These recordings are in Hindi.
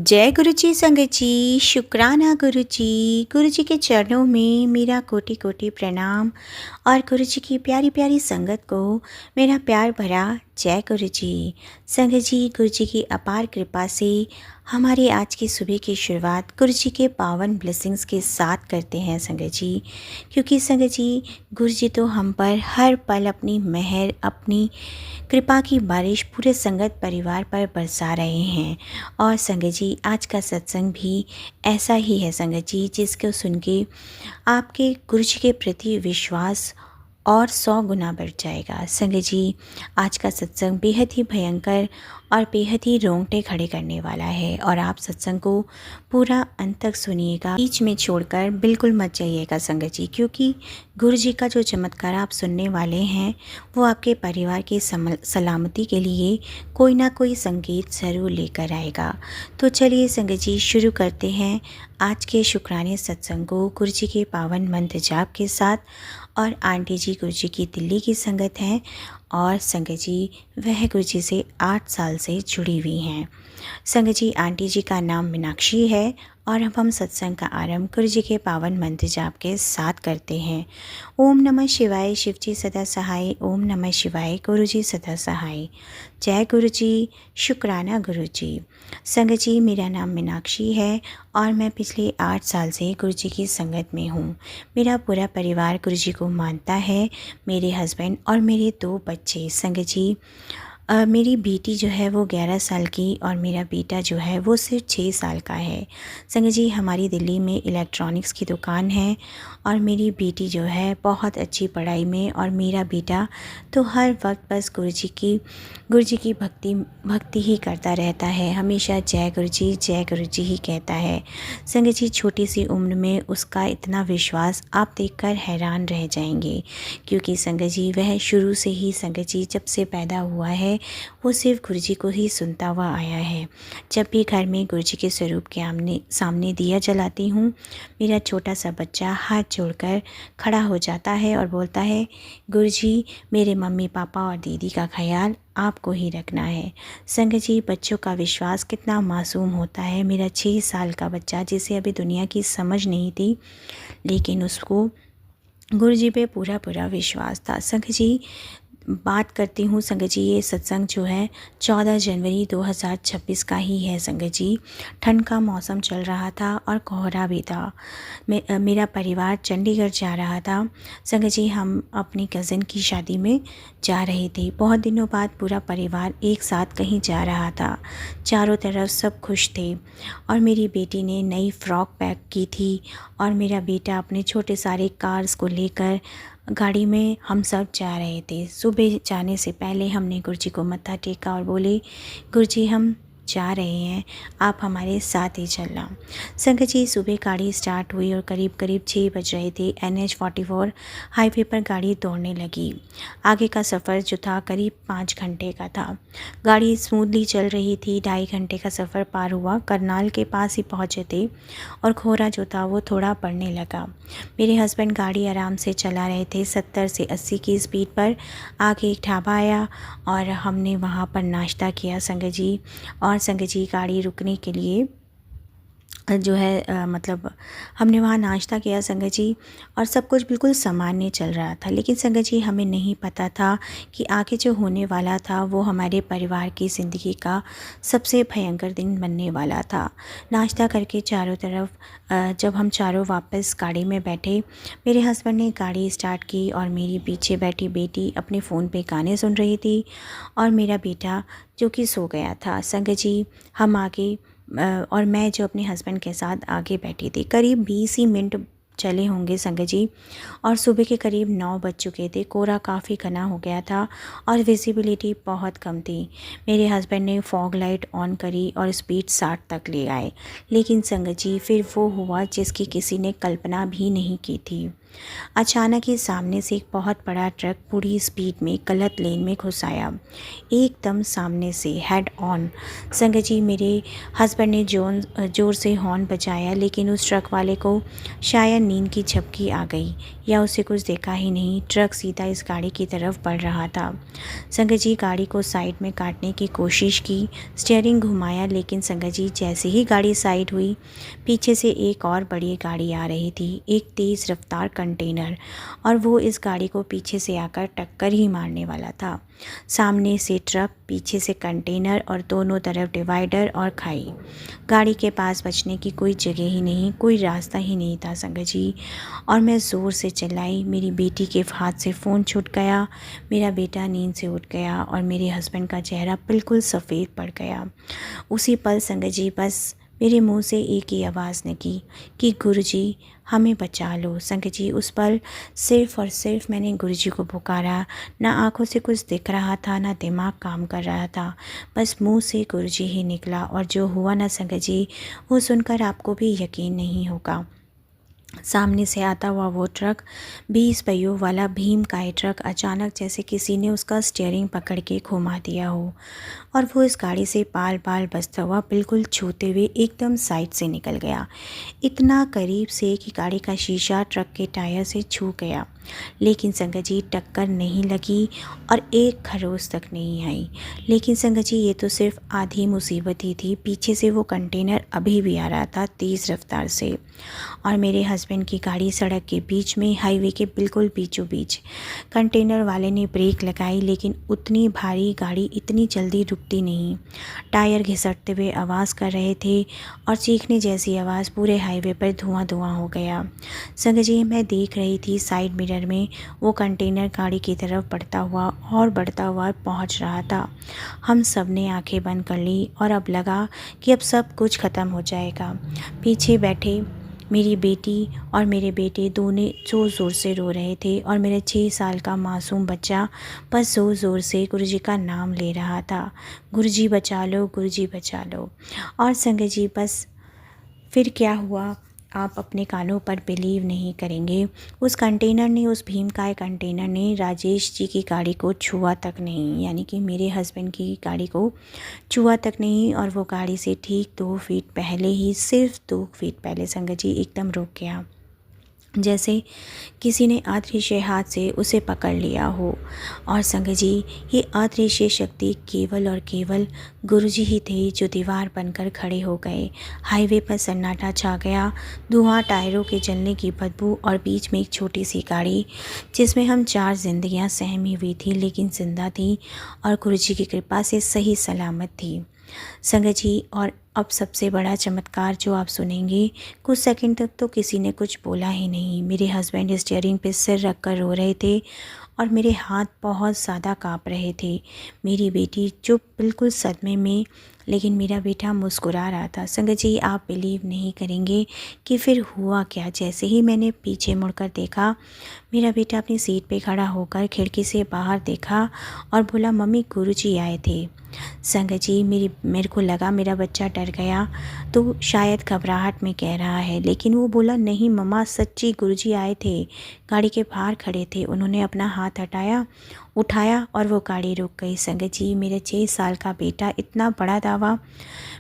जय गुरु जी संगत जी। शुक्राना गुरु जी के चरणों में मेरा कोटि कोटि प्रणाम और गुरु जी की प्यारी प्यारी संगत को मेरा प्यार भरा जय गुरु जी। संगत जी, गुरु जी की अपार कृपा से हमारी आज की सुबह की शुरुआत गुरु जी के पावन ब्लेसिंग्स के साथ करते हैं संगत जी। क्योंकि संगत जी, गुरु जी तो हम पर हर पल अपनी मेहर, अपनी कृपा की बारिश पूरे संगत परिवार पर बरसा रहे हैं। और संगत जी, आज का सत्संग भी ऐसा ही है संगत जी, जिसको सुन के आपके गुरु जी के प्रति विश्वास और 100 गुना बढ़ जाएगा। संगत जी, आज का सत्संग बेहद ही भयंकर और बेहद ही रोंगटे खड़े करने वाला है और आप सत्संग को पूरा अंत तक सुनिएगा, बीच में छोड़कर बिल्कुल मत जाइएगा संगत जी। क्योंकि गुरु जी का जो चमत्कार आप सुनने वाले हैं वो आपके परिवार की सलामती के लिए कोई ना कोई संकेत ज़रूर लेकर आएगा। तो चलिए संगत जी, शुरू करते हैं आज के शुक्राने सत्संग को गुरु जी के पावन मंत्र जाप के साथ। और आंटी जी गुरु जी की दिल्ली की संगत हैं और संगत जी वह गुरु जी से 8 साल से जुड़ी हुई हैं। संगत जी, आंटी जी का नाम मीनाक्षी है और अब हम सत्संग का आरंभ गुरु जी के पावन मंत्र जाप के साथ करते हैं। ओम नमः शिवाय, शिव जी सदा सहाय। ओम नमः शिवाय, गुरु जी सदा सहाय। जय गुरु जी, शुक्राना गुरु जी। संगत जी, मेरा नाम मीनाक्षी है और मैं पिछले 8 साल से गुरु जी की संगत में हूँ। मेरा पूरा परिवार गुरु जी को मानता है, मेरे हस्बैंड और मेरे 2 बच्चे। संगत जी, मेरी बेटी जो है वो 11 साल की और मेरा बेटा जो है वो सिर्फ 6 साल का है। संगत जी, हमारी दिल्ली में इलेक्ट्रॉनिक्स की दुकान है और मेरी बेटी जो है बहुत अच्छी पढ़ाई में और मेरा बेटा तो हर वक्त बस गुरु जी की भक्ति ही करता रहता है। हमेशा जय गुरु जी ही कहता है। संगत जी, छोटी सी उम्र में उसका इतना विश्वास आप देखकर हैरान रह जाएंगे। क्योंकि संगत जी, वह शुरू से ही संगत जी जब से पैदा हुआ है वो सिर्फ गुरु जी को ही सुनता हुआ आया है। जब भी घर में गुरु जी के स्वरूप के सामने दिया जलाती हूँ, मेरा छोटा सा बच्चा हाथ जोड़कर खड़ा हो जाता है और बोलता है, गुरु जी मेरे मम्मी पापा और दीदी का ख्याल आपको ही रखना है। संगत जी, बच्चों का विश्वास कितना मासूम होता है। मेरा 6 साल का बच्चा, जिसे अभी दुनिया की समझ नहीं थी, लेकिन उसको गुरु जी पे पूरा विश्वास था। संगत जी, बात करती हूँ संगत जी, ये सत्संग जो है 14 जनवरी 2026 का ही है संगत जी। ठंड का मौसम चल रहा था और कोहरा भी था। मेरा परिवार चंडीगढ़ जा रहा था। संगत जी, हम अपनी कज़न की शादी में जा रहे थे। बहुत दिनों बाद पूरा परिवार एक साथ कहीं जा रहा था। चारों तरफ सब खुश थे और मेरी बेटी ने नई फ्रॉक पैक की थी और मेरा बेटा अपने छोटे सारे कार्स को लेकर गाड़ी में हम सब जा रहे थे। सुबह जाने से पहले हमने गुरु जी को मत्था टेका और बोले, गुरु जी हम जा रहे हैं, आप हमारे साथ ही चलना। संगत जी, सुबह गाड़ी स्टार्ट हुई और करीब 6 बज रहे थे। NH 44 हाईवे पर गाड़ी दौड़ने लगी। आगे का सफ़र जो था करीब 5 घंटे का था। गाड़ी स्मूथली चल रही थी। 2.5 घंटे का सफ़र पार हुआ, करनाल के पास ही पहुँचे थे और कोहरा जो था वो थोड़ा बढ़ने लगा। मेरे हस्बैंड गाड़ी आराम से चला रहे थे 70 से 80 की स्पीड पर। आगे एक ढाबा आया और हमने वहाँ पर नाश्ता किया संगत जी। और संगत जी, गाड़ी रुकने के लिए जो है मतलब हमने वहाँ नाश्ता किया संगत जी और सब कुछ बिल्कुल सामान्य चल रहा था। लेकिन संगत जी, हमें नहीं पता था कि आगे जो होने वाला था वो हमारे परिवार की ज़िंदगी का सबसे भयंकर दिन बनने वाला था। नाश्ता करके चारों तरफ जब हम चारों वापस गाड़ी में बैठे, मेरे हस्बैंड ने गाड़ी स्टार्ट की और मेरी पीछे बैठी बेटी अपने फ़ोन पे गाने सुन रही थी और मेरा बेटा जो कि सो गया था। संगत जी, हम आगे और मैं जो अपने हस्बैंड के साथ आगे बैठी थी। करीब 20 ही मिनट चले होंगे संगत जी और सुबह के करीब 9 बज चुके थे। कोहरा काफ़ी घना हो गया था और विजिबिलिटी बहुत कम थी। मेरे हस्बैंड ने फॉग लाइट ऑन करी और स्पीड 60 तक ले आए। लेकिन संगत जी, फिर वो हुआ जिसकी किसी ने कल्पना भी नहीं की थी। अचानक ही सामने से एक बहुत बड़ा ट्रक पूरी स्पीड में गलत लेन में घुस आया, एकदम सामने से हेड ऑन। संगत जी, मेरे हस्बैंड ने ज़ोर से हॉर्न बजाया, लेकिन उस ट्रक वाले को शायद नींद की झपकी आ गई या उसे कुछ देखा ही नहीं। ट्रक सीधा इस गाड़ी की तरफ बढ़ रहा था। संगत जी, गाड़ी को साइड में काटने की कोशिश की, स्टीयरिंग घुमाया, लेकिन संगत जी जैसे ही गाड़ी साइड हुई, पीछे से एक और बड़ी गाड़ी आ रही थी, एक तेज़ रफ्तार कंटेनर, और वो इस गाड़ी को पीछे से आकर टक्कर ही मारने वाला था। सामने से ट्रक, पीछे से कंटेनर और दोनों तरफ डिवाइडर और खाई। गाड़ी के पास बचने की कोई जगह ही नहीं, कोई रास्ता ही नहीं था संगत जी। और मैं ज़ोर से चिल्लाई, मेरी बेटी के हाथ से फ़ोन छूट गया, मेरा बेटा नींद से उठ गया और मेरे हस्बैंड का चेहरा बिल्कुल सफ़ेद पड़ गया। उसी पल संगत जी बस मेरे मुंह से एक ही आवाज़ निकली कि गुरुजी, हमें बचा लो। संगत जी, उस पल सिर्फ़ और सिर्फ मैंने गुरुजी को पुकारा। ना आँखों से कुछ दिख रहा था, ना दिमाग काम कर रहा था, बस मुंह से गुरुजी ही निकला। और जो हुआ ना संगत जी, वो सुनकर आपको भी यकीन नहीं होगा। सामने से आता हुआ वो ट्रक, 20 पहियों वाला भीमकाय ट्रक, अचानक जैसे किसी ने उसका स्टीयरिंग पकड़ के घुमा दिया हो, और वो इस गाड़ी से पाल पाल बजता हुआ बिल्कुल छूते हुए एकदम साइड से निकल गया, इतना करीब से कि गाड़ी का शीशा ट्रक के टायर से छू गया। लेकिन संगत जी, टक्कर नहीं लगी और एक खरोच तक नहीं आई। लेकिन संगत जी, ये तो सिर्फ आधी मुसीबत ही थी। पीछे से वो कंटेनर अभी भी आ रहा था तेज़ रफ्तार से, और मेरे हस्बैंड की गाड़ी सड़क के बीच में, हाईवे के बिल्कुल बीचों बीच। कंटेनर वाले ने ब्रेक लगाई, लेकिन उतनी भारी गाड़ी इतनी जल्दी रुकती नहीं। टायर घिसटते हुए आवाज़ कर रहे थे, और चीखने जैसी आवाज़, पूरे हाईवे पर धुआं धुआं हो गया। संगत जी, मैं देख रही थी साइड मिरर में वो कंटेनर गाड़ी की तरफ बढ़ता हुआ और बढ़ता हुआ पहुंच रहा था। हम सब ने आंखें बंद कर ली, और अब लगा कि अब सब कुछ ख़त्म हो जाएगा। पीछे बैठे मेरी बेटी और मेरे बेटे दोनों ज़ोर ज़ोर से रो रहे थे, और मेरा 6 साल का मासूम बच्चा बस ज़ोर ज़ोर से गुरुजी का नाम ले रहा था, गुरुजी बचा लो, गुरुजी बचा लो। और संगत जी, बस फिर क्या हुआ, आप अपने कानों पर बिलीव नहीं करेंगे। उस कंटेनर ने, उस भीमकाय कंटेनर ने राजेश जी की गाड़ी को छुआ तक नहीं, यानी कि मेरे हस्बैंड की गाड़ी को छुआ तक नहीं, और वो गाड़ी से ठीक 2 फीट पहले ही, सिर्फ 2 फीट पहले संगत जी एकदम रुक गया, जैसे किसी ने अदृश्य हाथ से उसे पकड़ लिया हो। और संगत जी, ये अदृश्य शक्ति केवल और केवल गुरुजी ही थे, जो दीवार बनकर खड़े हो गए। हाईवे पर सन्नाटा छा गया, धुआं, टायरों के जलने की बदबू, और बीच में एक छोटी सी गाड़ी जिसमें हम 4 जिंदगियां सहमी हुई थी, लेकिन जिंदा थी और गुरुजी की कृपा से सही सलामत थी। संगत जी, और अब सबसे बड़ा चमत्कार जो आप सुनेंगे, कुछ सेकंड तक तो किसी ने कुछ बोला ही नहीं। मेरे हस्बैंड स्टीयरिंग पे सिर रख कर रो रहे थे, और मेरे हाथ बहुत ज़्यादा काँप रहे थे। मेरी बेटी चुप, बिल्कुल सदमे में, लेकिन मेरा बेटा मुस्कुरा रहा था। संगत जी, आप बिलीव नहीं करेंगे कि फिर हुआ क्या। जैसे ही मैंने पीछे मुड़कर देखा, मेरा बेटा अपनी सीट पे खड़ा होकर खिड़की से बाहर देखा और बोला, मम्मी, गुरुजी आए थे। संगत जी, मेरे को लगा मेरा बच्चा डर गया, तो शायद घबराहट में कह रहा है, लेकिन वो बोला, नहीं मम्मा, सच्ची गुरुजी आए थे, गाड़ी के बाहर खड़े थे, उन्होंने अपना हाथ उठाया और वो गाड़ी रुक गई। संगत जी, मेरे 6 साल का बेटा, इतना बड़ा दावा।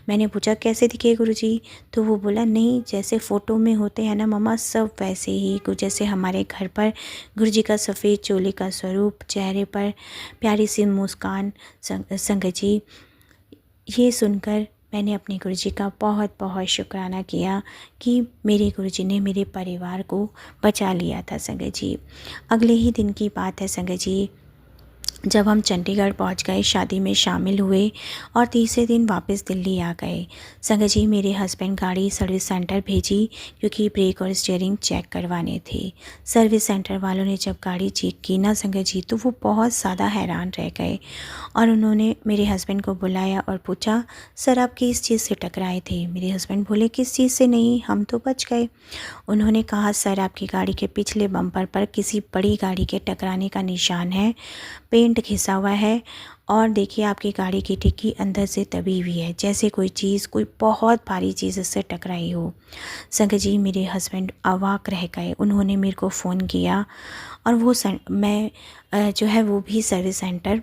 मैंने पूछा, कैसे दिखे गुरुजी? तो वो बोला, नहीं, जैसे फ़ोटो में होते हैं ना मम्मा, सब वैसे ही, जैसे हमारे घर पर गुरुजी का सफ़ेद चोले का स्वरूप, चेहरे पर प्यारी सी मुस्कान। संगत जी, ये सुनकर मैंने अपने गुरुजी का बहुत बहुत शुक्राना किया कि मेरे गुरुजी ने मेरे परिवार को बचा लिया था। संगत जी, अगले ही दिन की बात है संगत जी, जब हम चंडीगढ़ पहुंच गए, शादी में शामिल हुए और तीसरे दिन वापस दिल्ली आ गए। संगत जी, मेरे हस्बैंड गाड़ी सर्विस सेंटर भेजी, क्योंकि ब्रेक और स्टीयरिंग चेक करवाने थे। सर्विस सेंटर वालों ने जब गाड़ी चेक की ना संगत जी, तो वो बहुत ज़्यादा हैरान रह गए, और उन्होंने मेरे हस्बैंड को बुलाया और पूछा, सर आप किस चीज़ से टकराए थे? मेरे हस्बैंड बोले, किस चीज़ से नहीं, हम तो बच गए। उन्होंने कहा, सर आपकी गाड़ी के पिछले बम्पर पर किसी बड़ी गाड़ी के टकराने का निशान है, पेंट घिसा हुआ है, और देखिए आपकी गाड़ी की डिक्की अंदर से दबी हुई है, जैसे कोई चीज़, कोई बहुत भारी चीज़ उससे टकराई हो। संगत जी मेरे हस्बैंड अवाक रह गए। उन्होंने मेरे को फ़ोन किया और मैं जो है वो भी सर्विस सेंटर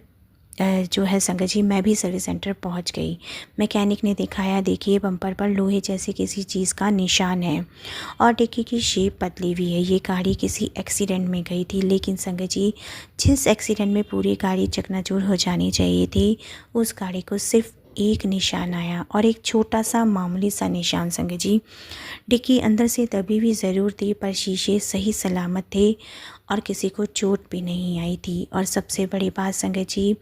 जो है संगत जी मैं भी सर्विस सेंटर पहुंच गई। मैकेनिक ने दिखाया, देखिए बम्पर पर लोहे जैसे किसी चीज़ का निशान है और डिक्की की शेप पतली हुई है। ये गाड़ी किसी एक्सीडेंट में गई थी, लेकिन संगत जी जिस एक्सीडेंट में पूरी गाड़ी चकनाचूर हो जानी चाहिए थी, उस गाड़ी को सिर्फ एक निशान आया, और एक छोटा सा मामूली सा निशान संगत जी। डिक्की अंदर से दबी हुई ज़रूर थी, पर शीशे सही सलामत थे और किसी को चोट भी नहीं आई थी। और सबसे बड़ी बात संगत जी,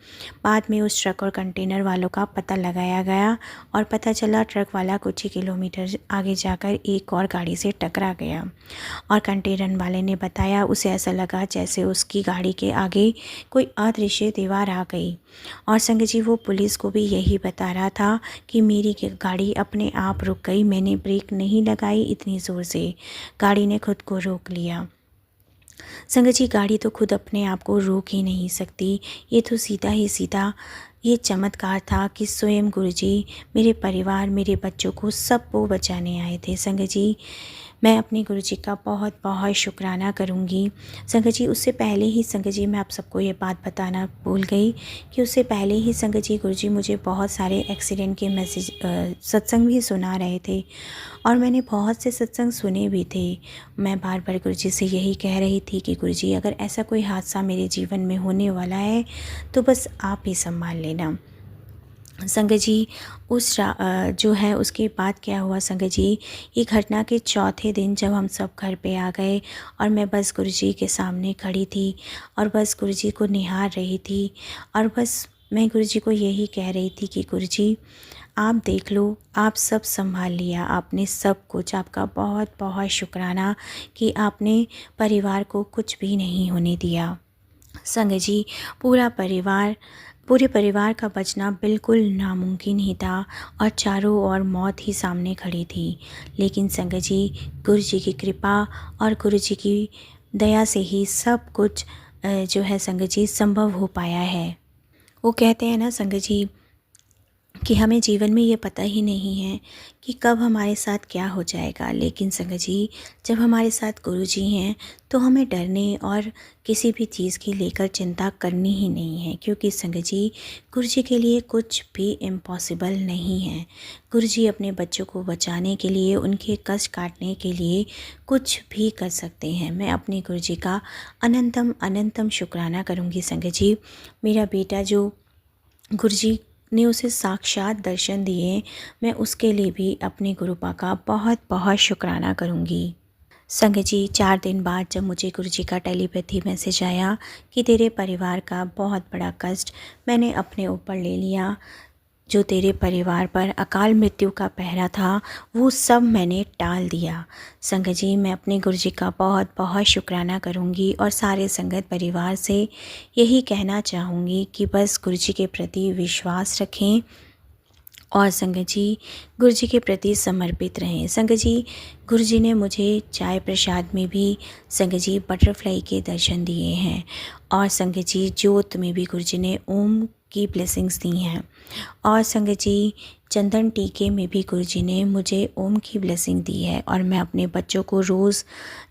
बाद में उस ट्रक और कंटेनर वालों का पता लगाया गया और पता चला ट्रक वाला कुछ ही किलोमीटर आगे जाकर एक और गाड़ी से टकरा गया। और कंटेनर वाले ने बताया उसे ऐसा लगा जैसे उसकी गाड़ी के आगे कोई अदृश्य दीवार आ गई। और संगत जी वो पुलिस को भी यही बता रहा था कि मेरी गाड़ी अपने आप रुक गई, मैंने ब्रेक नहीं लगाई इतनी ज़ोर से, गाड़ी ने खुद को रोक लिया। संगत जी गाड़ी तो खुद अपने आप को रोक ही नहीं सकती। ये तो सीधा ही सीधा ये चमत्कार था कि स्वयं गुरुजी मेरे परिवार, मेरे बच्चों को सबको बचाने आए थे। संगत जी मैं अपने गुरुजी का बहुत बहुत शुक्राना करूँगी। संगत जी उससे पहले ही संगत जी मैं आप सबको ये बात बताना भूल गई कि उससे पहले ही संगत जी गुरुजी मुझे बहुत सारे एक्सीडेंट के मैसेज सत्संग भी सुना रहे थे और मैंने बहुत से सत्संग सुने भी थे। मैं बार बार गुरुजी से यही कह रही थी कि गुरुजी अगर ऐसा कोई हादसा मेरे जीवन में होने वाला है तो बस आप ही संभाल लेना। संगत जी जो है उसके बाद क्या हुआ संगत जी, ये घटना के चौथे दिन जब हम सब घर पे आ गए और मैं बस गुरुजी के सामने खड़ी थी और बस गुरुजी को निहार रही थी और बस मैं गुरुजी को यही कह रही थी कि गुरुजी आप देख लो, आप सब संभाल लिया आपने सब कुछ, आपका बहुत बहुत शुक्राना कि आपने परिवार को कुछ भी नहीं होने दिया। संगत जी पूरे परिवार का बचना बिल्कुल नामुमकिन ही था और चारों ओर मौत ही सामने खड़ी थी। लेकिन संगत जी गुरु जी की कृपा और गुरु जी की दया से ही सब कुछ जो है संगत जी संभव हो पाया है। वो कहते हैं ना संगत जी कि हमें जीवन में ये पता ही नहीं है कि कब हमारे साथ क्या हो जाएगा, लेकिन संगत जी जब हमारे साथ गुरु जी हैं तो हमें डरने और किसी भी चीज़ की लेकर चिंता करनी ही नहीं है, क्योंकि संगत जी गुरु जी के लिए कुछ भी इम्पॉसिबल नहीं है। गुरु जी अपने बच्चों को बचाने के लिए, उनके कष्ट काटने के लिए कुछ भी कर सकते हैं। मैं अपने गुरु जी का अनंतम अनंतम शुक्राना करूँगी संगत जी। मेरा बेटा जो गुरु जी ने उसे साक्षात दर्शन दिए, मैं उसके लिए भी अपने गुरुपा का बहुत बहुत शुक्राना करूँगी। संगत जी 4 दिन बाद जब मुझे गुरुजी का टेलीपैथी मैसेज आया कि तेरे परिवार का बहुत बड़ा कष्ट मैंने अपने ऊपर ले लिया, जो तेरे परिवार पर अकाल मृत्यु का पहरा था वो सब मैंने टाल दिया। संगत जी मैं अपने गुरुजी का बहुत बहुत शुक्राना करूँगी और सारे संगत परिवार से यही कहना चाहूँगी कि बस गुरुजी के प्रति विश्वास रखें और संगत जी गुरुजी के प्रति समर्पित रहें। संगत जी गुरुजी ने मुझे चाय प्रसाद में भी संगत जी बटरफ्लाई के दर्शन दिए हैं और संगत जी ज्योत में भी गुरुजी ने ओम की ब्लेसिंग्स दी हैं और संगत जी चंदन टीके में भी गुरुजी ने मुझे ओम की ब्लेसिंग दी है। और मैं अपने बच्चों को रोज़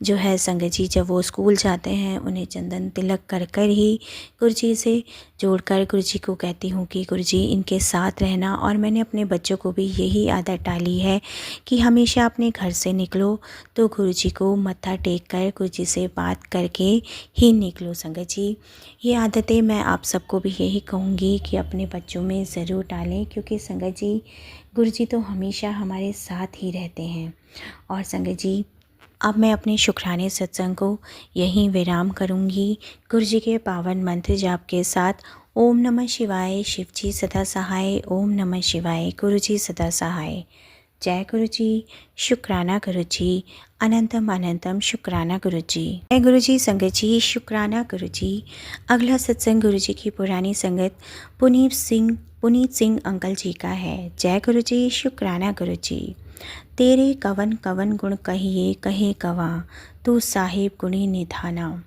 जो है संगत जी जब वो स्कूल जाते हैं उन्हें चंदन तिलक कर कर ही गुरुजी से जोड़कर गुरुजी को कहती हूँ कि गुरुजी इनके साथ रहना। और मैंने अपने बच्चों को भी यही आदत डाली है कि हमेशा अपने घर से निकलो तो गुरुजी को मत्था टेक कर गुरुजी से बात करके ही निकलो। संगत जी ये आदतें मैं आप सबको भी यही कहूँगी कि अपने बच्चों में ज़रूर डालें, क्योंकि संगत जी गुरुजी तो हमेशा हमारे साथ ही रहते हैं। और संगत जी अब मैं अपने शुक्राने सत्संग को यहीं विराम करूँगी गुरुजी के पावन मंत्र जाप के साथ। ओम नमः शिवाय, शिवजी सदा सहाय। ओम नमः शिवाय, गुरुजी सदा सहाय। जय गुरुजी, शुक्राना गुरुजी, अनंतम अनंतम शुक्राना गुरुजी। जय गुरुजी संगत जी, शुक्राना गुरुजी। अगला सत्संग गुरुजी की पुरानी संगत पुनीत सिंह अंकल जी का है। जय गुरुजी, शुक्राना गुरुजी। तेरे कवन कवन गुण कहिए कहे कवा, तू साहिब गुणी निधाना।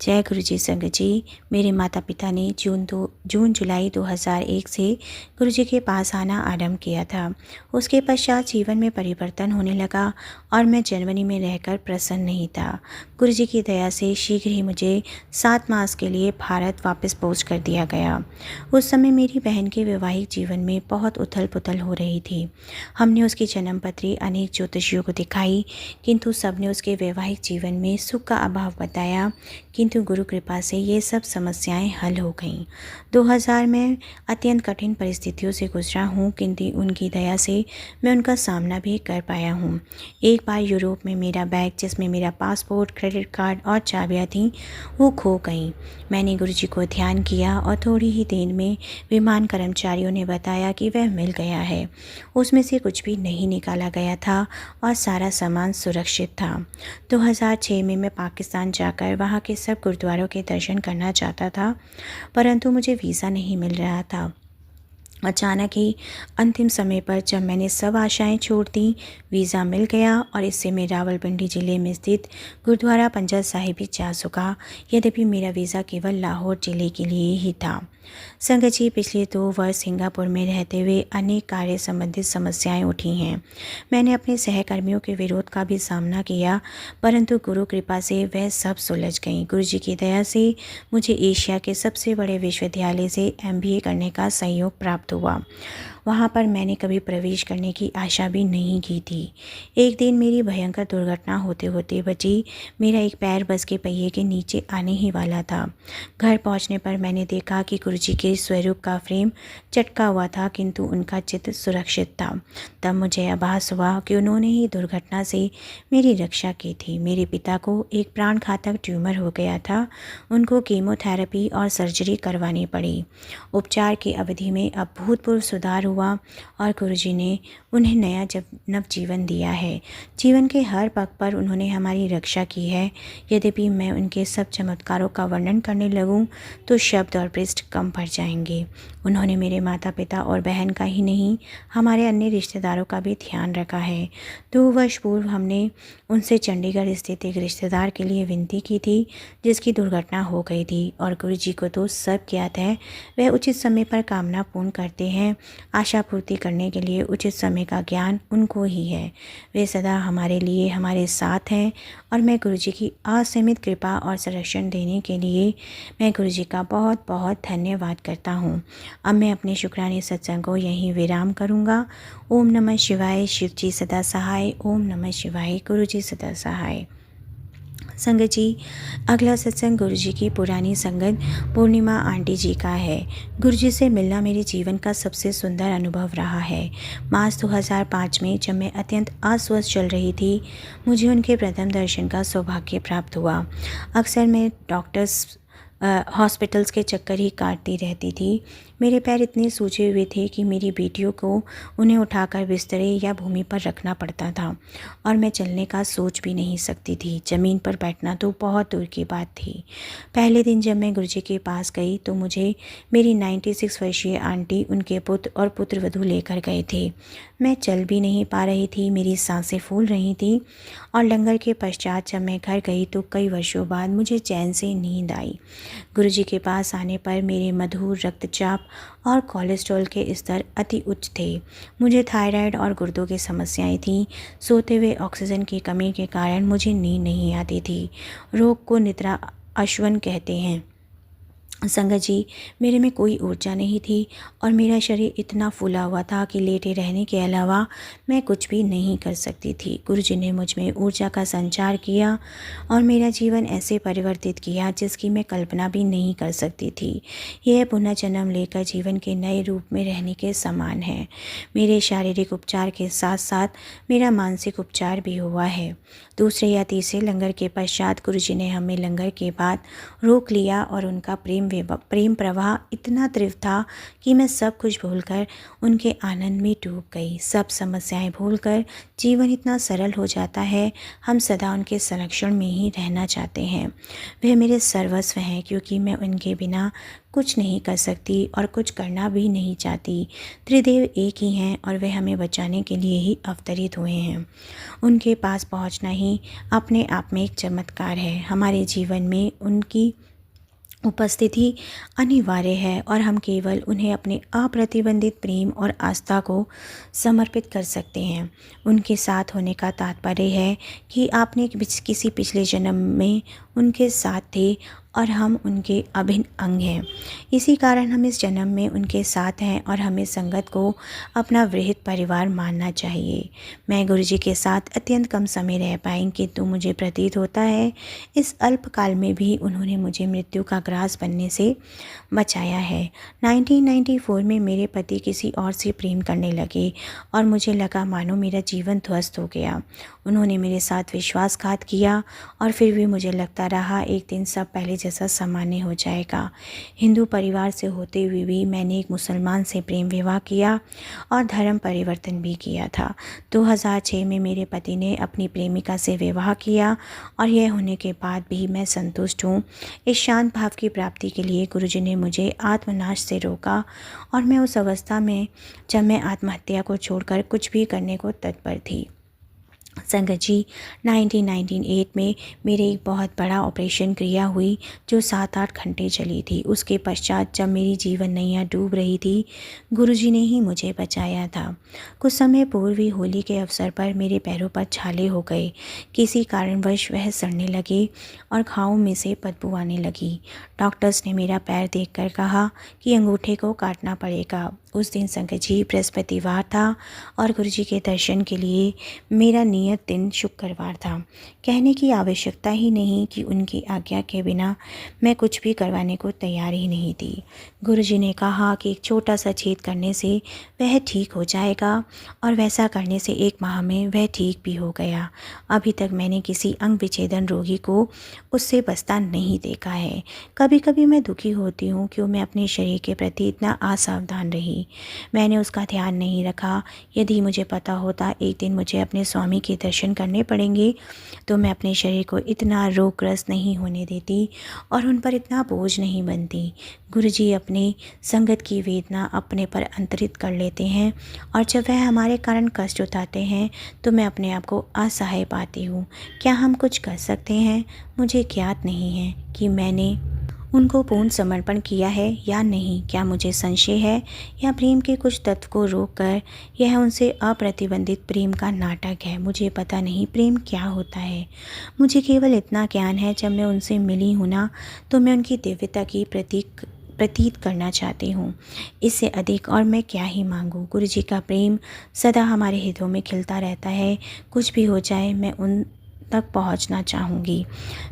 जय गुरु जी संगत जी। मेरे माता पिता ने जून जुलाई 2001 से गुरु जी के पास आना आरंभ किया था। उसके पश्चात जीवन में परिवर्तन होने लगा और मैं जर्मनी में रहकर प्रसन्न नहीं था। गुरु जी की दया से शीघ्र ही मुझे 7 मास के लिए भारत वापस पोस्ट कर दिया गया। उस समय मेरी बहन के वैवाहिक जीवन में बहुत उथल पुथल हो रही थी। हमने उसकी जन्म पत्री अनेक ज्योतिषियों को दिखाई, किंतु सबने उसके वैवाहिक जीवन में सुख का अभाव बताया। किंतु गुरु कृपा से ये सब समस्याएं हल हो गईं। 2000 में अत्यंत कठिन परिस्थितियों से गुजरा हूँ, किंतु उनकी दया से मैं उनका सामना भी कर पाया हूँ। एक बार यूरोप में मेरा बैग, जिसमें मेरा पासपोर्ट, क्रेडिट कार्ड और चाबियाँ थीं, वो खो गईं। मैंने गुरु जी को ध्यान किया और थोड़ी ही देर में विमान कर्मचारियों ने बताया कि वह मिल गया है। उसमें से कुछ भी नहीं निकाला गया था और सारा सामान सुरक्षित था। 2006 में मैं पाकिस्तान जाकर वहाँ के सब गुरुद्वारों के दर्शन करना चाहता था, परंतु मुझे वीज़ा नहीं मिल रहा था। अचानक ही अंतिम समय पर जब मैंने सब आशाएं छोड़ दी, वीज़ा मिल गया और इससे मैं रावलपिंडी ज़िले में स्थित गुरुद्वारा पंजल साहिब भी जा सका, यद्यपि मेरा वीज़ा केवल लाहौर ज़िले के लिए ही था। संगत जी, पिछले 2 वर्ष सिंगापुर में रहते हुए अनेक कार्य संबंधित समस्याएं उठी हैं। मैंने अपने सहकर्मियों के विरोध का भी सामना किया, परंतु गुरु कृपा से वह सब सुलझ गईं। गुरु जी की दया से मुझे एशिया के सबसे बड़े विश्वविद्यालय से MBA करने का सहयोग प्राप्त हुआ। वहाँ पर मैंने कभी प्रवेश करने की आशा भी नहीं की थी। एक दिन मेरी भयंकर दुर्घटना होते होते बची। मेरा एक पैर बस के पहिए के नीचे आने ही वाला था। घर पहुँचने पर मैंने देखा कि गुरुजी के स्वरूप का फ्रेम चटका हुआ था, किंतु उनका चित्त सुरक्षित था। तब मुझे आभास हुआ कि उन्होंने ही दुर्घटना से मेरी रक्षा की थी। मेरे पिता को एक प्राण घातक ट्यूमर हो गया था। उनको कीमोथेरेपी और सर्जरी करवानी पड़ी। उपचार की अवधि में अभूतपूर्व सुधार हुआ और गुरुजी ने उन्हें नया नवजीवन दिया है। जीवन के हर पग पर उन्होंने हमारी रक्षा की है। यद्यपि मैं उनके सब चमत्कारों का वर्णन करने लगूं तो शब्द और पृष्ठ कम पड़ जाएंगे। उन्होंने मेरे माता पिता और बहन का ही नहीं, हमारे अन्य रिश्तेदारों का भी ध्यान रखा है। 2 वर्ष पूर्व हमने उनसे चंडीगढ़ स्थित एक रिश्तेदार के लिए विनती की थी, जिसकी दुर्घटना हो गई थी, और गुरुजी को तो सब ज्ञात है। वह उचित समय पर कामना पूर्ण करते हैं। आशा पूर्ति करने के लिए उचित समय का ज्ञान उनको ही है। वे सदा हमारे लिए हमारे साथ हैं और मैं गुरुजी की असीमित कृपा और संरक्षण देने के लिए मैं गुरुजी का बहुत बहुत धन्यवाद करता हूँ। अब मैं अपने शुक्राने सत्संग को यहीं विराम करूँगा। ओम नमः शिवाय। शिव जी सदा सहाय। ओम नमः शिवाय। गुरु जी सदा सहाय। संगत जी, अगला सत्संग गुरु जी की पुरानी संगत पूर्णिमा आंटी जी का है। गुरु जी से मिलना मेरे जीवन का सबसे सुंदर अनुभव रहा है। मार्च 2005 में जब मैं अत्यंत अस्वस्थ चल रही थी, मुझे उनके प्रथम दर्शन का सौभाग्य प्राप्त हुआ। अक्सर मैं हॉस्पिटल्स के चक्कर ही काटती रहती थी। मेरे पैर इतने सूजे हुए थे कि मेरी बेटियों को उन्हें उठाकर बिस्तरे या भूमि पर रखना पड़ता था, और मैं चलने का सोच भी नहीं सकती थी। ज़मीन पर बैठना तो बहुत दूर की बात थी। पहले दिन जब मैं गुरुजी के पास गई तो मुझे मेरी 96 वर्षीय आंटी, उनके पुत्र और पुत्रवधू लेकर गए थे। मैं चल भी नहीं पा रही थी, मेरी सांसें फूल रही थी, और लंगर के पश्चात जब मैं घर गई तो कई वर्षों बाद मुझे चैन से नींद आई। गुरुजी के पास आने पर मेरे मधुर रक्तचाप और कोलेस्ट्रॉल के स्तर अति उच्च थे। मुझे थायराइड और गुर्दों की समस्याएं थीं। सोते हुए ऑक्सीजन की कमी के कारण मुझे नींद नहीं आती थी। रोग को निद्रा अश्वन कहते हैं। संगत जी, मेरे में कोई ऊर्जा नहीं थी और मेरा शरीर इतना फूला हुआ था कि लेटे रहने के अलावा मैं कुछ भी नहीं कर सकती थी। गुरुजी ने मुझ में ऊर्जा का संचार किया और मेरा जीवन ऐसे परिवर्तित किया जिसकी मैं कल्पना भी नहीं कर सकती थी। यह पुनः जन्म लेकर जीवन के नए रूप में रहने के समान है। मेरे शारीरिक उपचार के साथ साथ मेरा मानसिक उपचार भी हुआ है। दूसरे या तीसरे लंगर के पश्चात गुरुजी ने हमें लंगर के बाद रोक लिया और उनका प्रेम प्रेम प्रवाह इतना तीव्र था कि मैं सब कुछ भूलकर उनके आनंद में डूब गई। सब समस्याएं भूलकर जीवन इतना सरल हो जाता है। हम सदा उनके संरक्षण में ही रहना चाहते हैं। वह मेरे सर्वस्व हैं, क्योंकि मैं उनके बिना कुछ नहीं कर सकती और कुछ करना भी नहीं चाहती। त्रिदेव एक ही हैं और वे हमें बचाने के लिए ही अवतरित हुए हैं। उनके पास पहुंचना ही अपने आप में एक चमत्कार है। हमारे जीवन में उनकी उपस्थिति अनिवार्य है और हम केवल उन्हें अपने अप्रतिबंधित प्रेम और आस्था को समर्पित कर सकते हैं। उनके साथ होने का तात्पर्य है कि आपने किसी पिछले जन्म में उनके साथ थे और हम उनके अभिन्न अंग हैं। इसी कारण हम इस जन्म में उनके साथ हैं और हमें संगत को अपना वृहद परिवार मानना चाहिए। मैं गुरुजी के साथ अत्यंत कम समय रह पाई, किंतु मुझे प्रतीत होता है इस अल्पकाल में भी उन्होंने मुझे मृत्यु का ग्रास बनने से बचाया है। 1994 में मेरे पति किसी और से प्रेम करने लगे और मुझे लगा मानो मेरा जीवन ध्वस्त हो गया। उन्होंने मेरे साथ विश्वासघात किया और फिर भी मुझे लगता रहा एक दिन सब पहले जैसा सामान्य हो जाएगा। हिंदू परिवार से होते हुए भी मैंने एक मुसलमान से प्रेम विवाह किया और धर्म परिवर्तन भी किया था। 2006 में मेरे पति ने अपनी प्रेमिका से विवाह किया और यह होने के बाद भी मैं संतुष्ट हूँ। इस शांत भाव की प्राप्ति के लिए गुरुजी ने मुझे आत्मनाश से रोका और मैं उस अवस्था में जब मैं आत्महत्या को छोड़कर कुछ भी करने को तत्पर थी। संगत जी, 1998 में मेरे एक बहुत बड़ा ऑपरेशन क्रिया हुई जो 7-8 घंटे चली थी। उसके पश्चात जब मेरी जीवन नैया डूब रही थी, गुरुजी ने ही मुझे बचाया था। कुछ समय पूर्व ही होली के अवसर पर मेरे पैरों पर छाले हो गए। किसी कारणवश वह सड़ने लगे और घावों में से बदबू आने लगी। डॉक्टर्स ने मेरा पैर देखकर कहा कि अंगूठे को काटना पड़ेगा। उस दिन संगत जी बृहस्पतिवार था और गुरुजी के दर्शन के लिए मेरा नियत दिन शुक्रवार था। कहने की आवश्यकता ही नहीं कि उनकी आज्ञा के बिना मैं कुछ भी करवाने को तैयार ही नहीं थी। गुरुजी ने कहा कि एक छोटा सा छेद करने से वह ठीक हो जाएगा और वैसा करने से 1 माह में वह ठीक भी हो गया। अभी तक मैंने किसी अंग विच्छेदन रोगी को उससे बचता नहीं देखा है। कभी कभी मैं दुखी होती हूँ कि मैं अपने शरीर के प्रति इतना असावधान रही। मैंने उसका ध्यान नहीं रखा। यदि मुझे पता होता एक दिन मुझे अपने स्वामी के दर्शन करने पड़ेंगे तो मैं अपने शरीर को इतना रोगग्रस्त नहीं होने देती और उन पर इतना बोझ नहीं बनती। गुरुजी अपने संगत की वेदना अपने पर अंतरित कर लेते हैं और जब वह हमारे कारण कष्ट उठाते हैं तो मैं अपने आप को असहाय पाती हूँ। क्या हम कुछ कर सकते हैं? मुझे ज्ञात नहीं है कि मैंने उनको पूर्ण समर्पण किया है या नहीं। क्या मुझे संशय है या प्रेम के कुछ तत्व को रोककर यह उनसे अप्रतिबंधित प्रेम का नाटक है? मुझे पता नहीं प्रेम क्या होता है। मुझे केवल इतना ज्ञान है, जब मैं उनसे मिली हूँ ना तो मैं उनकी दिव्यता की प्रतीत करना चाहती हूँ। इससे अधिक और मैं क्या ही मांगूँ। गुरुजी का प्रेम सदा हमारे हृदयों में खिलता रहता है। कुछ भी हो जाए मैं उन तक पहुंचना चाहूँगी।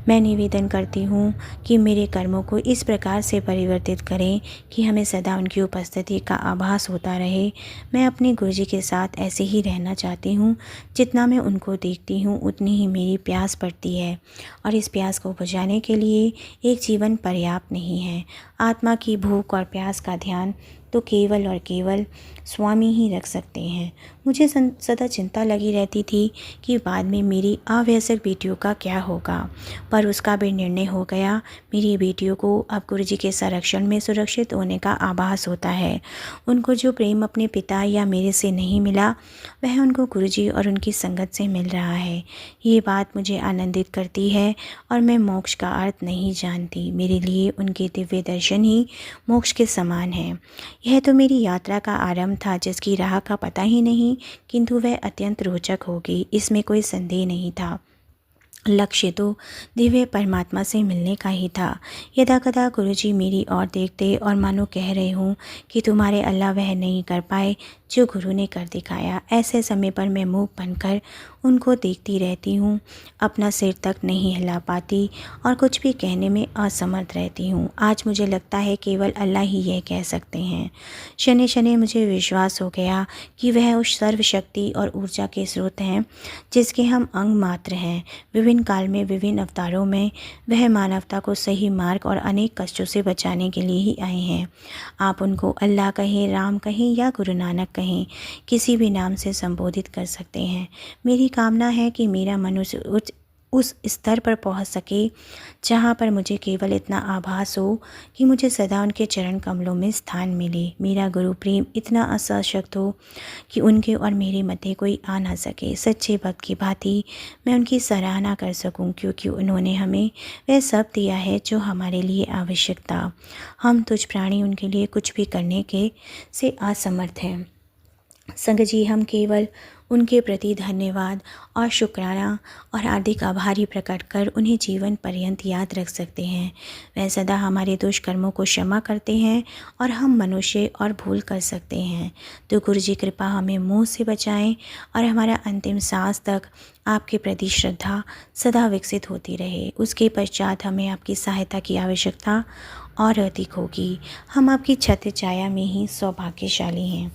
मैं निवेदन करती हूँ कि मेरे कर्मों को इस प्रकार से परिवर्तित करें कि हमें सदा उनकी उपस्थिति का आभास होता रहे। मैं अपने गुरुजी के साथ ऐसे ही रहना चाहती हूँ। जितना मैं उनको देखती हूँ उतनी ही मेरी प्यास बढ़ती है और इस प्यास को बुझाने के लिए एक जीवन पर्याप्त नहीं है। आत्मा की भूख और प्यास का ध्यान तो केवल और केवल स्वामी ही रख सकते हैं। मुझे सदा चिंता लगी रहती थी कि बाद में मेरी अवयस्क बेटियों का क्या होगा, पर उसका भी निर्णय हो गया। मेरी बेटियों को अब गुरुजी के संरक्षण में सुरक्षित होने का आभास होता है। उनको जो प्रेम अपने पिता या मेरे से नहीं मिला वह उनको गुरुजी और उनकी संगत से मिल रहा है। ये बात मुझे आनंदित करती है और मैं मोक्ष का अर्थ नहीं जानती। मेरे लिए उनके दिव्य दर्शन ही मोक्ष के समान है। यह तो मेरी यात्रा का आरंभ था जिसकी राह का पता ही नहीं, किंतु वह अत्यंत रोचक होगी, इसमें कोई संदेह नहीं था। लक्ष्य तो दिव्य परमात्मा से मिलने का ही था। यदा कदा गुरुजी मेरी ओर देखते और मानो कह रहे हूँ कि तुम्हारे अल्लाह वह नहीं कर पाए जो गुरु ने कर दिखाया। ऐसे समय पर मैं मूक बनकर उनको देखती रहती हूँ, अपना सिर तक नहीं हिला पाती और कुछ भी कहने में असमर्थ रहती हूँ। आज मुझे लगता है केवल अल्लाह ही यह कह सकते हैं। शनि शनि मुझे विश्वास हो गया कि वह उस सर्वशक्ति और ऊर्जा के स्रोत हैं जिसके हम अंग मात्र हैं। विभिन्न विभिन्न काल में विभिन्न अवतारों में वह मानवता को सही मार्ग और अनेक कष्टों से बचाने के लिए ही आए हैं। आप उनको अल्लाह कहें, राम कहें या गुरु नानक कहें, किसी भी नाम से संबोधित कर सकते हैं। मेरी कामना है कि मेरा मनुष्य उस स्तर पर पहुंच सके जहां पर मुझे केवल इतना आभास हो कि मुझे सदा उनके चरण कमलों में स्थान मिले। मेरा गुरु प्रेम इतना असशक्त हो कि उनके और मेरे मध्य कोई आ ना सके। सच्चे भक्त की भांति मैं उनकी सराहना कर सकूं, क्योंकि उन्होंने हमें वह सब दिया है जो हमारे लिए आवश्यक था। हम तुझ प्राणी उनके लिए कुछ भी करने के से असमर्थ हैं। संगत जी, हम केवल उनके प्रति धन्यवाद और शुक्राना और हार्दिक आभारी प्रकट कर उन्हें जीवन पर्यंत याद रख सकते हैं। वह सदा हमारे दुष्कर्मों को क्षमा करते हैं और हम मनुष्य और भूल कर सकते हैं। तो गुरु जी कृपा हमें मोह से बचाएं और हमारा अंतिम सांस तक आपके प्रति श्रद्धा सदा विकसित होती रहे। उसके पश्चात हमें आपकी सहायता की आवश्यकता और अधिक होगी। हम आपकी छत्र छाया में ही सौभाग्यशाली हैं।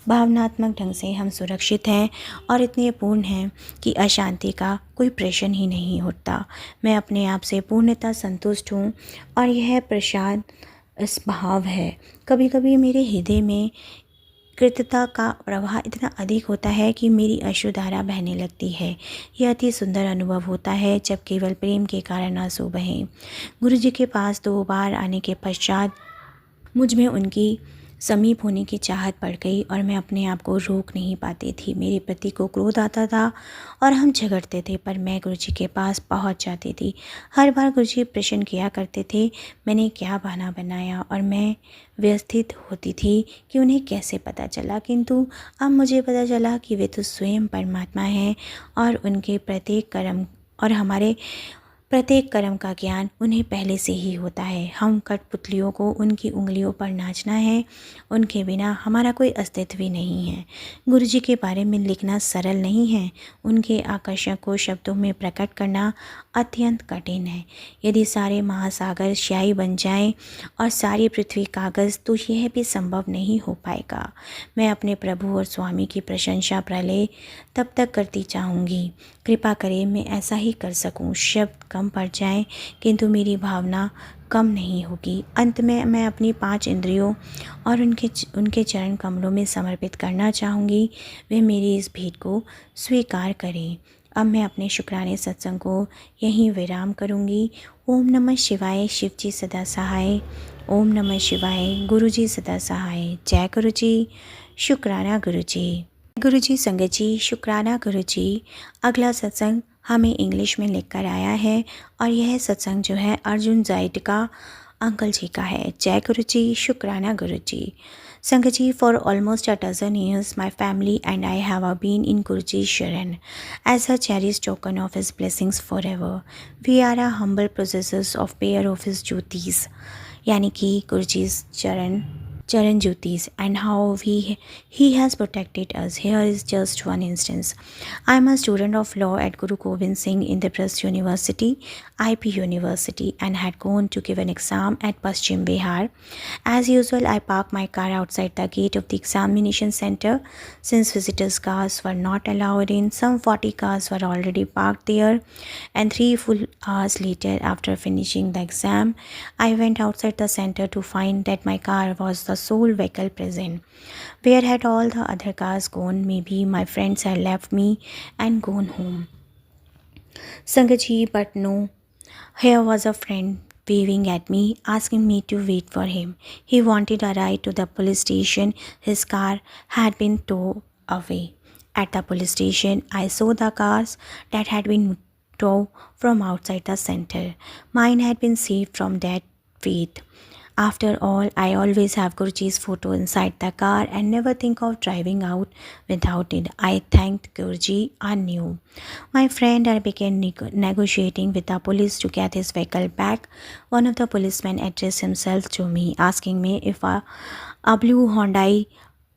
भावनात्मक ढंग से हम सुरक्षित हैं और इतने पूर्ण हैं कि अशांति का कोई प्रश्न ही नहीं होता। मैं अपने आप से पूर्णतः संतुष्ट हूँ और यह प्रसाद भाव है। कभी कभी मेरे हृदय में कृतज्ञता का प्रवाह इतना अधिक होता है कि मेरी अश्रुधारा बहने लगती है। यह अति सुंदर अनुभव होता है जब केवल प्रेम के कारण आंसू बहें। गुरु जी के पास 2 बार आने के पश्चात मुझ में उनकी समीप होने की चाहत पड़ गई और मैं अपने आप को रोक नहीं पाती थी। मेरे पति को क्रोध आता था और हम झगड़ते थे, पर मैं गुरुजी के पास पहुंच जाती थी। हर बार गुरुजी प्रश्न किया करते थे मैंने क्या बहाना बनाया और मैं व्यथित होती थी कि उन्हें कैसे पता चला। किंतु अब मुझे पता चला कि वे तो स्वयं परमात्मा हैं और उनके प्रत्येक कर्म और हमारे प्रत्येक कर्म का ज्ञान उन्हें पहले से ही होता है। हम कठपुतलियों को उनकी उंगलियों पर नाचना है, उनके बिना हमारा कोई अस्तित्व ही नहीं है। गुरुजी के बारे में लिखना सरल नहीं है, उनके आकर्षण को शब्दों में प्रकट करना अत्यंत कठिन है। यदि सारे महासागर स्याही बन जाएं और सारी पृथ्वी कागज़, तो यह भी संभव नहीं हो पाएगा। मैं अपने प्रभु और स्वामी की प्रशंसा प्रलय तब तक करती चाहूँगी। कृपा करें मैं ऐसा ही कर सकूं। शब्द कम पड़ जाएं, किंतु मेरी भावना कम नहीं होगी। अंत में मैं अपनी 5 इंद्रियों और उनके चरण कमलों में समर्पित करना चाहूँगी। वे मेरी इस भेंट को स्वीकार करें। अब मैं अपने शुक्राने सत्संग को यहीं विराम करूँगी। ओम नमः शिवाय। शिव जी सदा सहाय। ओम नमः शिवाय। गुरु जी सदा सहाय। जय गुरु जी। शुक्राना गुरु जी। गुरु जी, संगत जी, शुक्राना गुरु जी। अगला सत्संग हमें इंग्लिश में लिखकर आया है और यह सत्संग जो है अर्जुन जाइट का अंकल जी का है। जय गुरु जी। शुक्राना गुरु जी। संगत जी, for almost a dozen years my family and I have been in Guruji's Sharan as a cherished token of his blessings forever. We are a humble possessors of pair of his jyotis, यानी कि गुरुजी's चरण ज्योतिष, and how he has protected us. Here is just one instance. I am a student of law at Guru Gobind Singh Indraprasth University, IP University, and had gone to give an exam at Paschim Bihar. As usual, I parked my car outside the gate of the examination center. Since visitors' cars were not allowed in, some 40 cars were already parked there, and 3 full hours later, after finishing the exam, I went outside the center to find that my car was the sole vehicle present. Where had all the other cars gone? Maybe my friends had left me and gone home. Sangaji, but no. Here was a friend waving at me, asking me to wait for him. He wanted a ride to the police station. His car had been towed away. At the police station, I saw the cars that had been towed from outside the center. Mine had been saved from that fate. After all, I always have Guruji's photo inside the car and never think of driving out without it. I thanked Guruji anew. My friend I began negotiating with the police to get his vehicle back. One of the policemen addressed himself to me, asking me if a blue Hyundai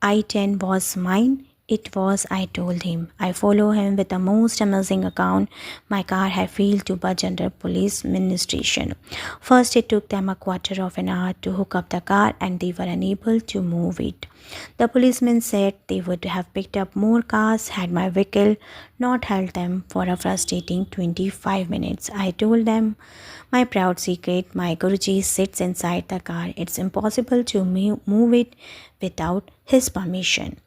i10 was mine. it was, I told him. I follow him with the most amazing account my car had failed to budge under police administration. First, it took them a quarter of an hour to hook up the car and they were unable to move it. The policemen said they would have picked up more cars had my vehicle not held them for a frustrating 25 minutes. I told them my proud secret, my Guruji sits inside the car. It's impossible to move it without his permission.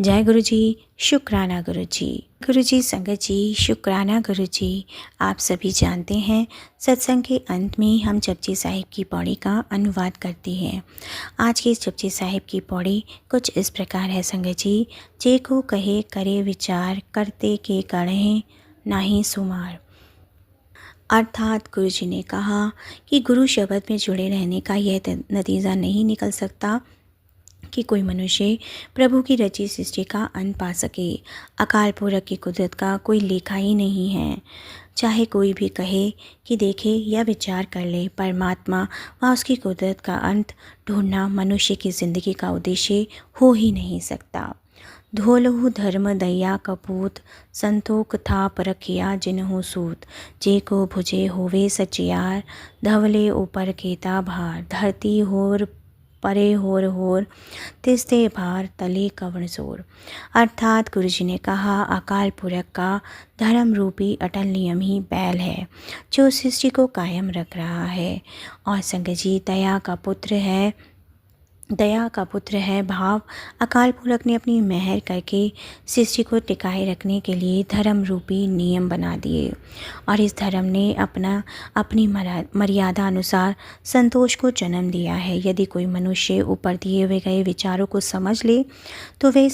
जय गुरु जी, शुक्राना गुरु जी। गुरु जी, संगत जी, शुक्राना गुरु जी। आप सभी जानते हैं सत्संग के अंत में हम जपजी साहिब की पौड़ी का अनुवाद करते हैं। आज की इस जपजी साहिब की पौड़ी कुछ इस प्रकार है संगत जी। जे को कहे करे विचार, करते के कढ़े नाही सुमार। अर्थात गुरु जी ने कहा कि गुरु शब्द में जुड़े रहने का यह नतीजा नहीं निकल सकता कि कोई मनुष्य प्रभु की रची सृष्टि का अंत पा सके। अकाल पुरख की कुदरत का कोई लेखा ही नहीं है। चाहे कोई भी कहे कि देखे या विचार कर ले, परमात्मा व उसकी कुदरत का अंत ढूंढना मनुष्य की ज़िंदगी का उद्देश्य हो ही नहीं सकता। धोलहु धर्म दया कपूत, संतोख था परखिया जिन्हु सूत। जे को भुजे होवे सचियार, धवले ऊपर केता भार। धरती होर परे होर होर, तिस्ते भार तले कवण जोर। अर्थात गुरु जी ने कहा अकाल पुरख का धर्म रूपी अटल नियम ही बैल है जो सृष्टि को कायम रख रहा है। और संगत जी, दया का पुत्र है भाव। अकाल पुरख ने अपनी मेहर करके सृष्टि को टिकाए रखने के लिए धर्म रूपी नियम बना दिए और इस धर्म ने अपनी मर्यादा अनुसार संतोष को जन्म दिया है। यदि कोई मनुष्य ऊपर दिए हुए गए विचारों को समझ ले तो वह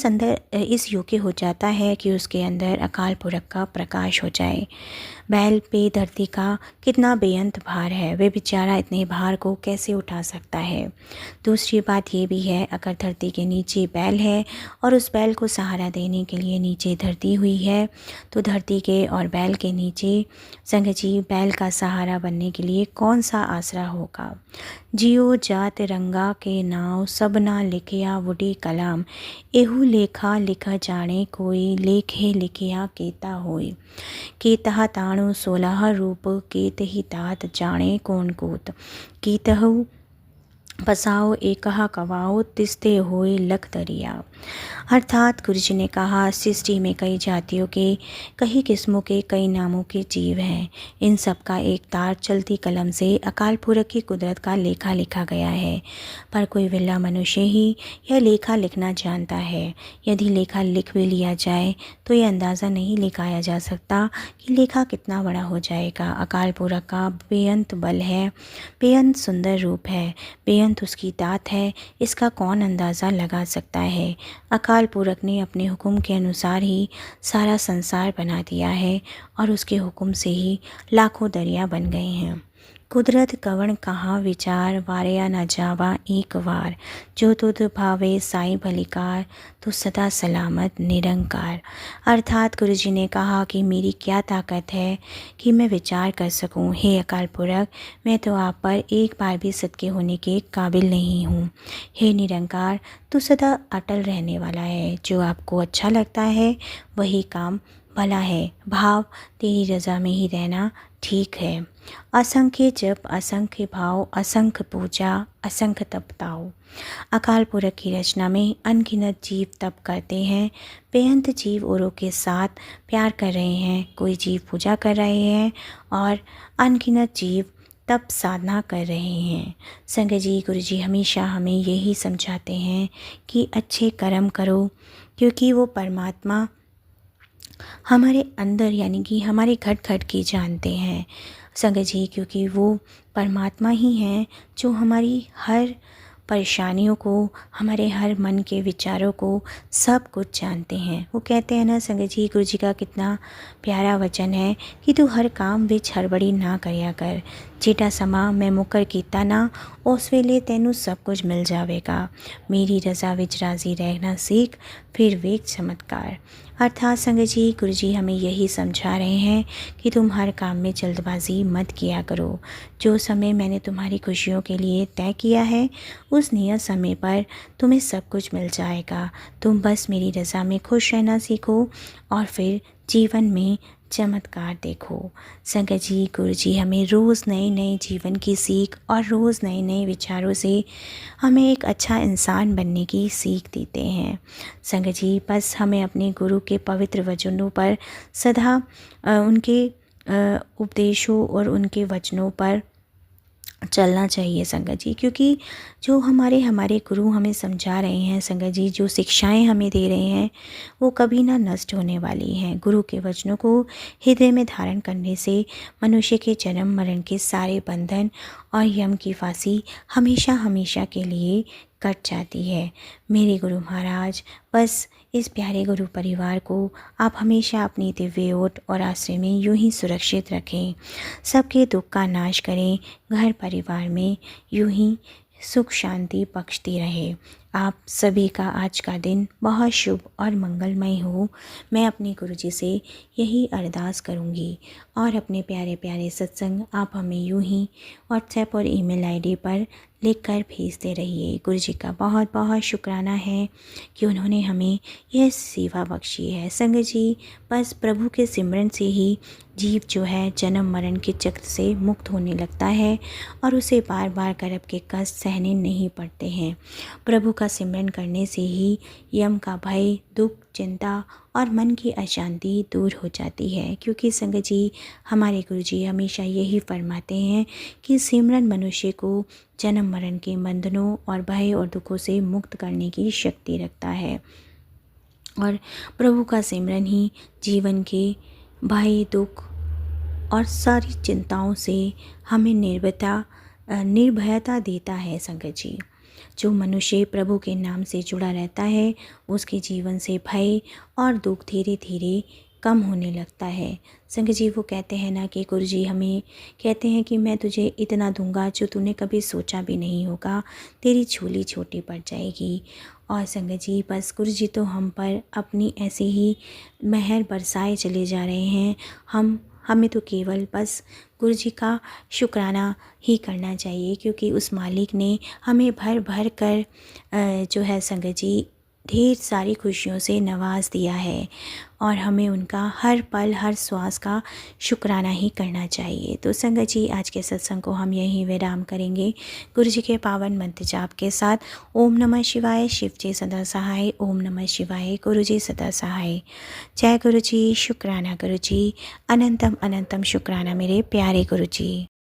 इस योग्य हो जाता है कि उसके अंदर अकाल पुरख का प्रकाश हो जाए। बैल पे धरती का कितना बेअंत भार है, वे बेचारा इतने भार को कैसे उठा सकता है। दूसरी बात ये भी है, अगर धरती के नीचे बैल है और उस बैल को सहारा देने के लिए नीचे धरती हुई है तो धरती के और बैल के नीचे संगत जी बैल का सहारा बनने के लिए कौन सा आसरा होगा। जियो जात रंगा के नाव, सबना लिखिया वुडी कलाम। एहू लेखा लिखा जाने कोई, लेखे लिखिया केता होय। केतहा ताणु 16 रूप, केतहि तात जाने कौन कोत। केतहु बसाओ एकहा कवाओ, तिस्ते होए लख दरिया। अर्थात गुरु जी ने कहा सृष्टि में कई जातियों के, कई किस्मों के, कई नामों के जीव हैं। इन सब का एक तार चलती कलम से अकाल पुरख की कुदरत का लेखा लिखा गया है, पर कोई विरला मनुष्य ही यह लेखा लिखना जानता है। यदि लेखा लिख भी लिया जाए तो यह अंदाज़ा नहीं लगाया जा सकता कि लेखा कितना बड़ा हो जाएगा। अकाल पुरख का बेअंत बल है, बेअंत सुंदर रूप है, बेअंत उसकी दात है, इसका कौन अंदाज़ा लगा सकता है। अकाल पुरख ने अपने हुक्म के अनुसार ही सारा संसार बना दिया है और उसके हुक्म से ही लाखों दरिया बन गए हैं। कुदरत कवण कहाँ विचार, वारया न जावा एक वार। जो तुध भावे साई भलिकार, तो सदा सलामत निरंकार। अर्थात गुरु जी ने कहा कि मेरी क्या ताकत है कि मैं विचार कर सकूं। हे अकाल पुरख, मैं तो आप पर एक बार भी सदके होने के काबिल नहीं हूँ। हे निरंकार, तू सदा अटल रहने वाला है। जो आपको अच्छा लगता है वही काम भला है। भाव तेरी रज़ा में ही रहना ठीक है। असंख्य जप, असंख्य भाव, असंख्य पूजा, असंख्य तपताओ। अकाल पुरख की रचना में अनगिनत जीव तप करते हैं, बेअंत जीव औरों के साथ प्यार कर रहे हैं। कोई जीव पूजा कर रहे हैं और अनगिनत जीव तप साधना कर रहे हैं। संगत जी, गुरु जी हमेशा हमें यही समझाते हैं कि अच्छे कर्म करो, क्योंकि वो परमात्मा हमारे अंदर यानी कि हमारे घट घट की जानते हैं। संगत जी, क्योंकि वो परमात्मा ही हैं जो हमारी हर परेशानियों को, हमारे हर मन के विचारों को सब कुछ जानते हैं। वो कहते हैं ना संगत जी, गुरु जी का कितना प्यारा वचन है कि तू हर काम विच हड़बड़ी ना करया कर। ਜਿਹੜਾ ਸਮਾਂ ਮੈਂ ਮੁੱਕਰ ਕੀਤਾ ਨਾ, ਉਸ ਵੇਲੇ ਤੈਨੂੰ ਸਭ ਕੁਝ ਮਿਲ ਜਾਵੇਗਾ। मेरी रज़ा विच राज़ी रहना सीख, फिर वेख चमत्कार। अर्थात संगत जी, गुरु जी हमें यही समझा रहे हैं कि तुम हर काम में जल्दबाजी मत किया करो। जो समय मैंने तुम्हारी खुशियों के लिए तय किया है, उस नियत समय पर तुम्हें सब कुछ मिल जाएगा। तुम बस मेरी रज़ा में खुश रहना सीखो और फिर जीवन में चमत्कार देखो। संगत जी, गुरु जी हमें रोज़ नए नए जीवन की सीख और रोज़ नए नए विचारों से हमें एक अच्छा इंसान बनने की सीख देते हैं। संगत जी, बस हमें अपने गुरु के पवित्र वचनों पर सदा उनके उपदेशों और उनके वचनों पर चलना चाहिए संगत जी, क्योंकि जो हमारे गुरु हमें समझा रहे हैं संगत जी, जो शिक्षाएं हमें दे रहे हैं, वो कभी ना नष्ट होने वाली हैं। गुरु के वचनों को हृदय में धारण करने से मनुष्य के जन्म मरण के सारे बंधन और यम की फांसी हमेशा हमेशा के लिए कट जाती है। मेरे गुरु महाराज, बस इस प्यारे गुरु परिवार को आप हमेशा अपनी दिव्य ओट और आश्रय में यूं ही सुरक्षित रखें। सबके दुख का नाश करें, घर परिवार में यूं ही सुख शांति बख्शती रहे। आप सभी का आज का दिन बहुत शुभ और मंगलमय हो, मैं अपने गुरुजी से यही अरदास करूँगी। और अपने प्यारे प्यारे सत्संग आप हमें यूं ही व्हाट्सएप और ईमेल आईडी पर लिखकर भेजते रहिए। गुरुजी का बहुत बहुत शुक्राना है कि उन्होंने हमें यह सेवा बख्शी है। संगत जी, बस प्रभु के सिमरन से ही जीव जो है जन्म मरण के चक्र से मुक्त होने लगता है और उसे बार बार गर्भ के कष्ट सहने नहीं पड़ते हैं। प्रभु का सिमरन करने से ही यम का भय, दुख, चिंता और मन की अशांति दूर हो जाती है। क्योंकि संगत जी, हमारे गुरुजी हमेशा यही फरमाते हैं कि सिमरन मनुष्य को जन्म मरण के बंधनों और भय और दुखों से मुक्त करने की शक्ति रखता है। और प्रभु का सिमरन ही जीवन के भय, दुख और सारी चिंताओं से हमें निर्भयता देता है। संगत जी, जो मनुष्य प्रभु के नाम से जुड़ा रहता है, उसके जीवन से भय और दुख धीरे धीरे कम होने लगता है। संगत जी, वो कहते हैं ना कि गुरुजी हमें कहते हैं कि मैं तुझे इतना दूंगा जो तूने कभी सोचा भी नहीं होगा, तेरी झोली छोटी पड़ जाएगी। और संगत जी, बस गुरुजी तो हम पर अपनी ऐसे ही मेहर बरसाए चले जा रहे हैं। हमें तो केवल बस गुरुजी का शुक्राना ही करना चाहिए, क्योंकि उस मालिक ने हमें भर भर कर जो है संगत जी ढेर सारी खुशियों से नवाज दिया है और हमें उनका हर पल हर श्वास का शुक्राना ही करना चाहिए। तो संगत जी, आज के सत्संग को हम यहीं विराम करेंगे गुरुजी के पावन मंत्र जाप के साथ। ओम नमः शिवाय, शिव जी सदा सहाय। ओम नमः शिवाय, गुरुजी सदा सहाय। जय गुरुजी, शुक्राना गुरुजी, अनंतम अनंतम शुक्राना मेरे प्यारे गुरुजी।